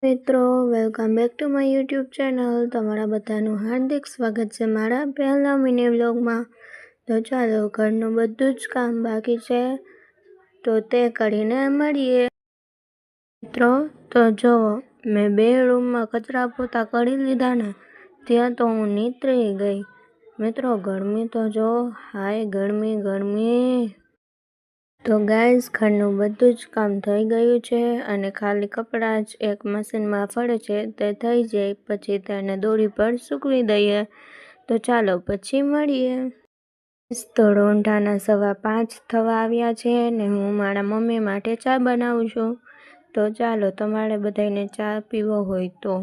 મિત્રો welcome back to my YouTube channel. તમારા બધાનું હાર્દિક સ્વાગત છે મારા પહેલા મિની વ્લોગમાં। તો ચાલો, ઘરનું બધું જ કામ બાકી છે તો તે કરીને મળીએ। મિત્રો તો જો મેં 2 રૂમમાં કચરા પોતા કરી લીધા ને ત્યાં તો હું નીતરી ગઈ। મિત્રો ગરમી તો જો, હાય ગરમી। તો ગાઈઝ, ઘરનું બધું જ કામ થઈ ગયું છે અને ખાલી કપડાં જ એક મશીનમાં ફરે છે, તે થઈ જાય પછી તેને દોરી પર સૂકવી દઈએ। તો ચાલો પછી મળીએ। તો રોંઢાના 5:15 થવા આવ્યા છે ને હું મારા મમ્મી માટે ચા બનાવું છું। તો ચાલો, તમારે બધાને ચા પીવો હોય તો।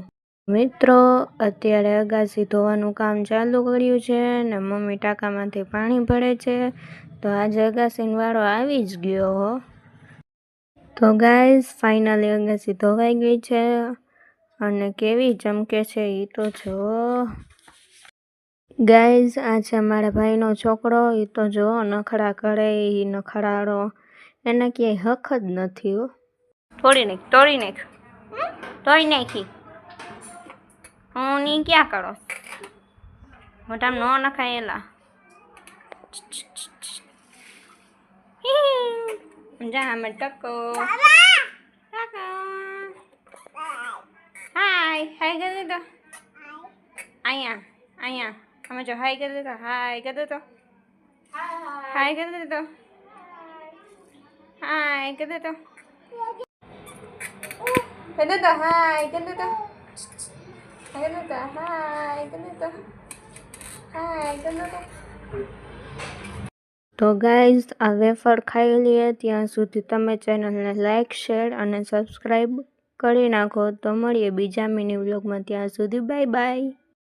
મિત્રો અત્યારે અગાસી ધોવાનું કામ ચાલુ કર્યું છે ને મમ્મી ટાંકામાંથી પાણી ભરે છે। તો આજે અગાસીનો વારો આવી જ ગયો હો। તો ગાઈઝ, ફાઇનલી અગાસી ધોવાઈ ગઈ છે અને કેવી ચમકે છે એ તો જો। ગાઈઝ, આ છે મારા ભાઈનો છોકરો, એ તો જો નખરા કરે, એ નખરાળો, એને ક્યાંય હક જ નથી હો। તોડી નાખ ધોઈ નાખી હું ની ક્યાં કરો મોઢામાં ન નખાય એલા। જા અમે ટકો હાય કરી દીધો, અહીંયા અમે જો હાય કરી દીધો, હાય કરી દીધો, હાય કરી દીધો, હાય કરી દીધો, કરી દીધો, હાય કરી દીધો, હાય કરી દીધો, હાય કરી દીધો, હાય કરી દીધો। તો ગાઈઝ, આ વેફર ખાઈ લઈએ ત્યાં સુધી તમે ચેનલને લાઈક, શેર અને સબસ્ક્રાઈબ કરી નાખો। તો મળીએ બીજા મિની વ્લોગમાં, ત્યાં સુધી બાય બાય।